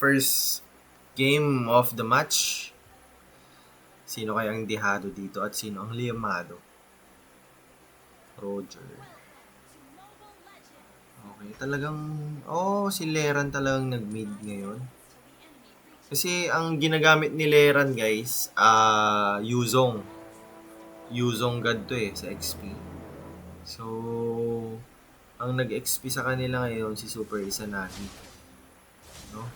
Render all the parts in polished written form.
first game of the match. Sino kaya ang dehado dito at sino ang liamado? Roger. Okay, talagang si Leran talagang nag-mid ngayon. Kasi ang ginagamit ni Leran, guys, Yuzong. Yuzong God to sa XP. So, ang nag-XP sa kanila ngayon si Super Izanagi. No?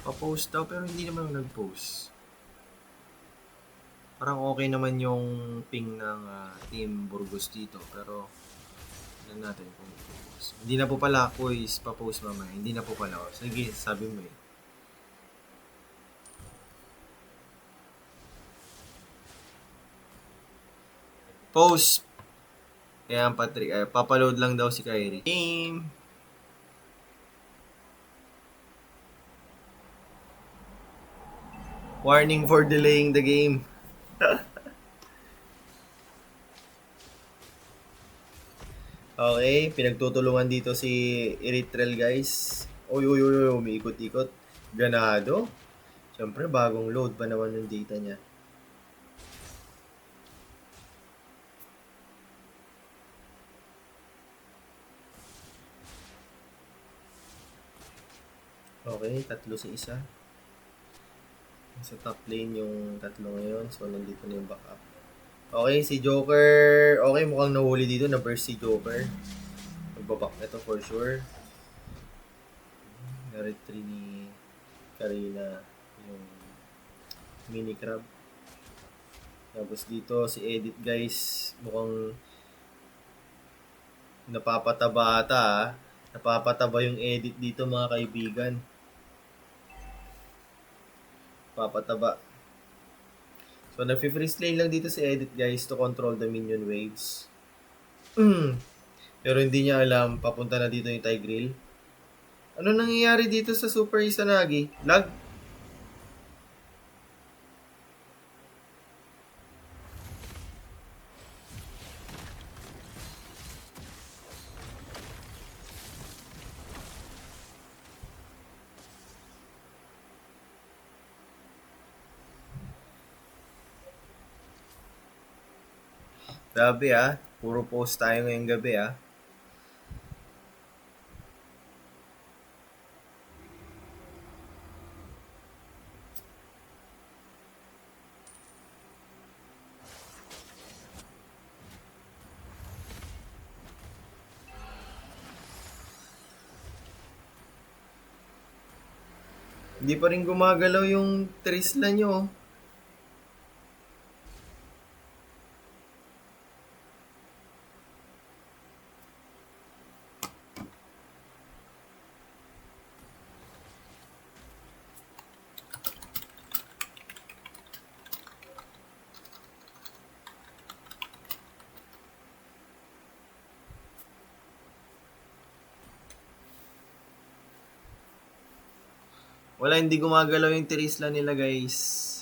Pa-post daw pero hindi naman nag-post. Parang okay naman yung ping ng Team Burgos dito pero tignan natin kung po-post. Hindi na po pala ako pa-post mamaya. Hindi na po pala. Sige, sabi mo eh. Post! Ayan, Patrick. Papaload lang daw si Kyrie. Game! Warning for delaying the game. Okay, pinagtutulungan dito si Eritrel, guys. Uy, umiikot-ikot. Ganado. Siyempre, bagong load pa naman yung data niya. Okay, tatlo sa isa. Sa top lane yung tatlo ngayon. So, nandito na yung backup. Okay, si Joker. Okay, mukhang nahuli dito. Na-burst si Joker. Magbabak na to for sure. Na-retry ni Karina yung mini crab. Tapos dito si Edit, guys. Mukhang napapataba ata. Napapataba yung Edit dito, mga kaibigan. Papataba. So, nag-freeze lane lang dito si Edit, guys, to control the minion waves. Pero hindi niya alam, papunta na dito yung Tigreal. Ano nangyayari dito sa Super Izanagi? Lag? Grabe puro post tayo ngayong gabi Hindi pa rin gumagalaw yung Trisla nyo. Wala, hindi gumagalaw yung Trisla nila, guys.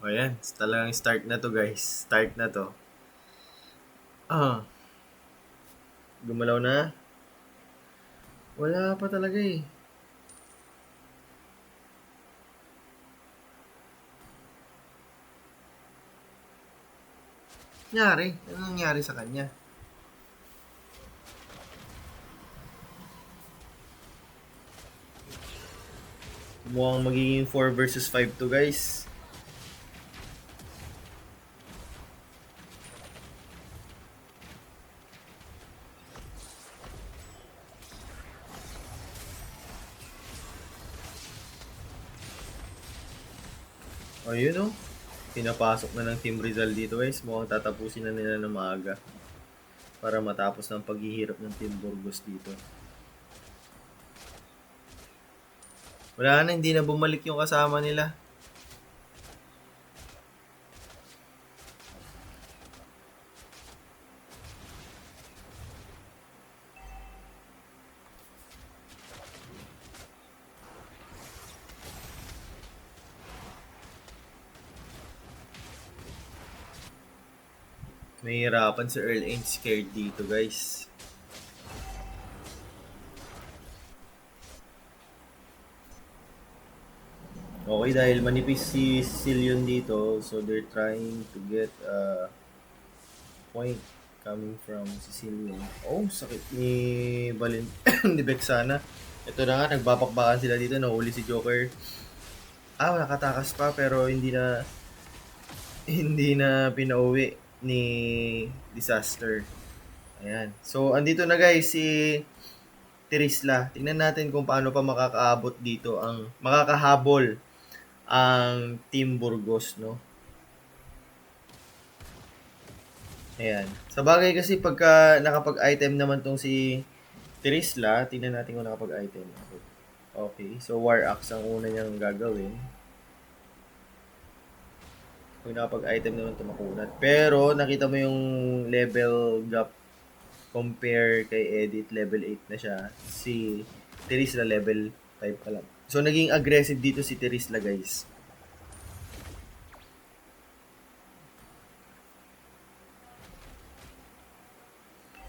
O yan, talagang start na to, guys. Start na to. Gumalaw na? Wala pa talaga eh. Nangyari? Ano nangyari sa kanya? Mukhang magiging 4 versus 5 to, guys. Ayun oh. Pinapasok na ng Team Rizal dito guys. Mukhang tatapusin na nila ng maaga. Para matapos ng paghihirap ng Team Burgos dito. Wala na, hindi na bumalik yung kasama nila. Mahihirapan si Earl ain't scared dito guys. Okay, dahil manipis si Sicilian dito, so they're trying to get a point coming from Sicilian. Oh, sakit ni ni Vexana. Ito na nga, nagbabakbakan sila dito, nahuli si Joker. Nakatakas pa pero hindi na pinauwi ni Disaster. Ayan. So, andito na guys si Terisla. Tingnan natin kung paano pa makakahabol ang Team Burgos, no? Ayan. Sa bagay kasi pagka nakapag-item naman tong si Terisla, tingnan natin kung nakapag-item. Okay, so War Axe ang una niyang gagawin. Kung nakapag-item naman ito makunat. Pero nakita mo yung level gap compare kay Edit, level 8 na siya. Si Terisla level 5 pa lang. So naging aggressive dito si Terisla guys.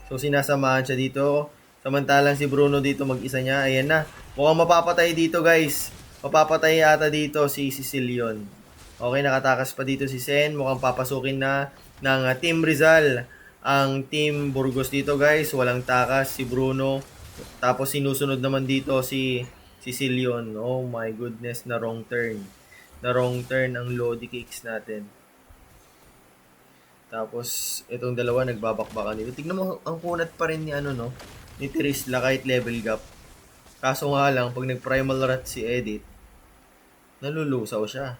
So sinasamahan siya dito. Samantalang si Bruno dito mag-isa niya. Ayan na. Mukhang mapapatay dito guys. Mapapatay ata dito si Sicilian. Okay, nakatakas pa dito si Sen. Mukhang papasukin na ng Team Rizal. Ang Team Burgos dito guys. Walang takas si Bruno. Tapos sinusunod naman dito si Sicilian. Oh my goodness, na wrong turn. Na wrong turn ang Lodi Cakes natin. Tapos, itong dalawa nagbabakbakan dito. Tignan mo, ang kunat pa rin ni ni Terisla kahit level gap. Kaso nga lang, pag nag-primal rat si Edit, nalulusaw siya.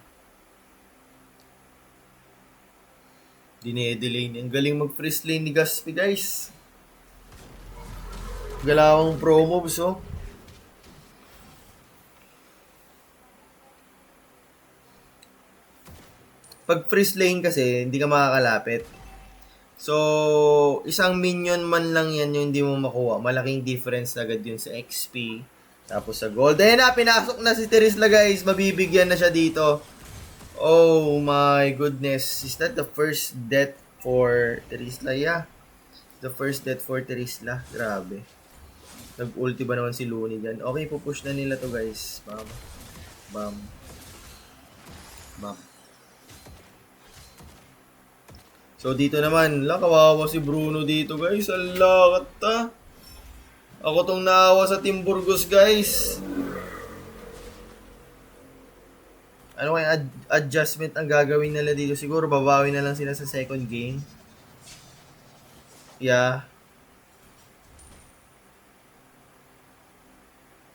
Dine-delay niya. Ang galing mag-freeze lane ni Gaspi, guys. Galawang pro moves, oh. Pag freeze lane kasi, hindi ka makakalapit. So, isang minion man lang yan yung hindi mo makuha. Malaking difference agad yun sa XP. Tapos sa gold. Ayan na, pinasok na si Terisla guys. Mabibigyan na siya dito. Oh my goodness. Is that the first death for Terisla? Yeah. The first death for Terisla. Grabe. Nag-ulti ba naman si Looney dyan? Okay, pupush na nila to guys. Bam. Bam. Bam. So dito naman, kawawa si Bruno dito guys. Alakat ta. Ako tong naawa sa Team Burgos guys. Ano kaya adjustment ang gagawin nila dito? Siguro babawi na lang sila sa second game. Yeah.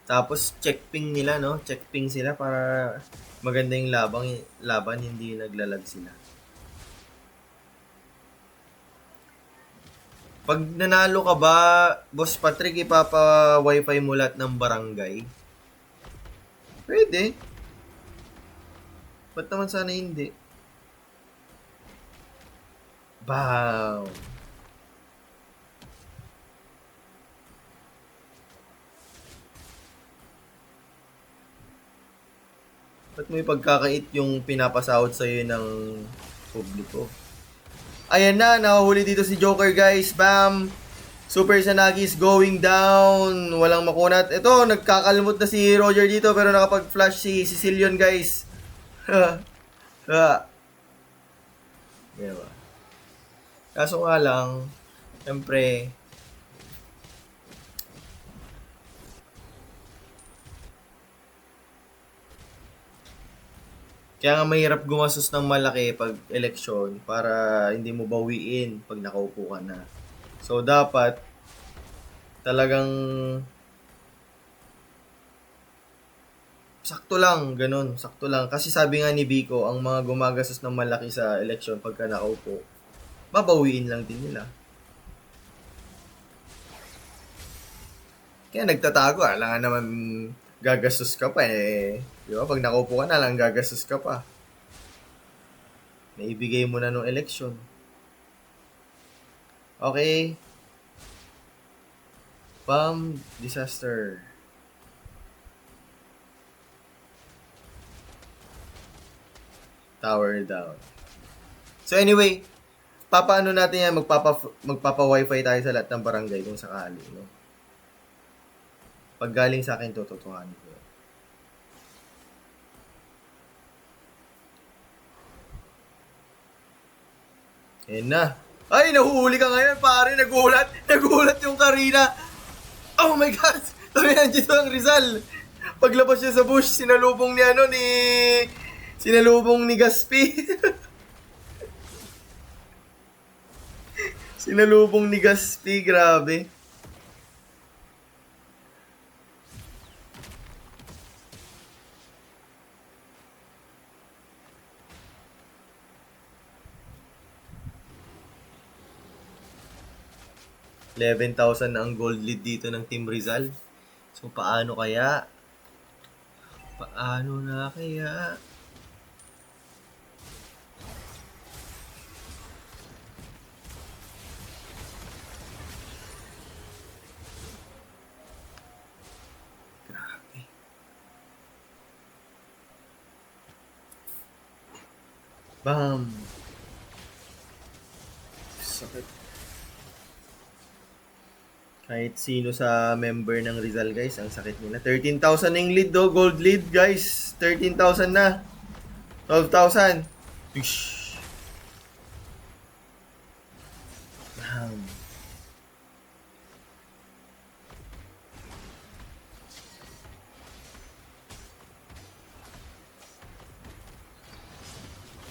Tapos check ping nila, no? Check ping sila para maganda yung laban hindi naglalag sila. Pag nanalo ka ba, Boss Patrick, ipapa-wifi mo lahat ng barangay? Pwede. Ba't naman sana hindi? Wow. Ba't mo ipagkakait yung pinapasahod sa'yo ng publiko? Ayan na, nakahuli dito si Joker guys. Bam! Super Sanagi is going down. Walang makunat. Ito, nagkakalmot na si Roger dito pero nakapag-flash si Sicilian guys. Diba? Kaso nga lang, syempre, kaya nga mahirap gumastos ng malaki pag eleksyon para hindi mo bawiin pag nakaupo ka na. So, dapat talagang sakto lang, ganun, sakto lang. Kasi sabi nga ni Biko, ang mga gumagastos ng malaki sa eleksyon pagka nakaupo, babawiin lang din nila. Kaya nagtatago, alangan naman gagastos ka pa eh. Di ba? Pag nakaupo ka na lang, gagastos ka pa. Naibigay mo na nung eleksyon. Okay. Bomb disaster. Tower down. So anyway, papaano natin yan, magpapa-wifi tayo sa lahat ng barangay kung sakali, no? Pag galing sa akin, tututuhanin ko. Ayan na. Ay, nahuhuli ka ngayon, pare. Nagulat. Nagulat yung Karina. Oh my God. Sabi nandiyan ang Rizal. Paglabas niya sa bush, sinalubong ni Sinalubong ni Gaspi. Sinalubong ni Gaspi, grabe. $11,000 na ang gold lead dito ng Team Rizal. So, paano kaya? Paano na kaya? Grabe. Bam! Sakit. Kahit sino sa member ng Rizal, guys, ang sakit nila. 13,000 yung lead, do. Gold lead, guys. 13,000 na. 12,000. Ish. Bam.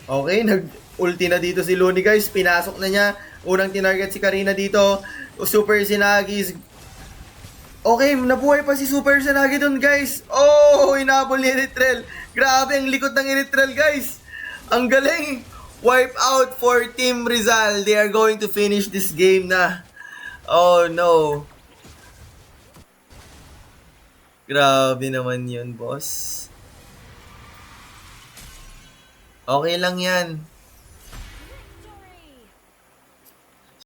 Okay, nag-ulti na dito si Looney, guys. Pinasok na niya. Unang tinarget si Karina dito. Super Sinagi. Okay, nabuhay pa si Super Sinagi dun, guys. Oh, hinabol ni Eritrel. Grabe, ang likot ng Eritrel, guys. Ang galing. Wipe out for Team Rizal. They are going to finish this game na. Oh, no. Grabe naman yun, boss. Okay lang yan.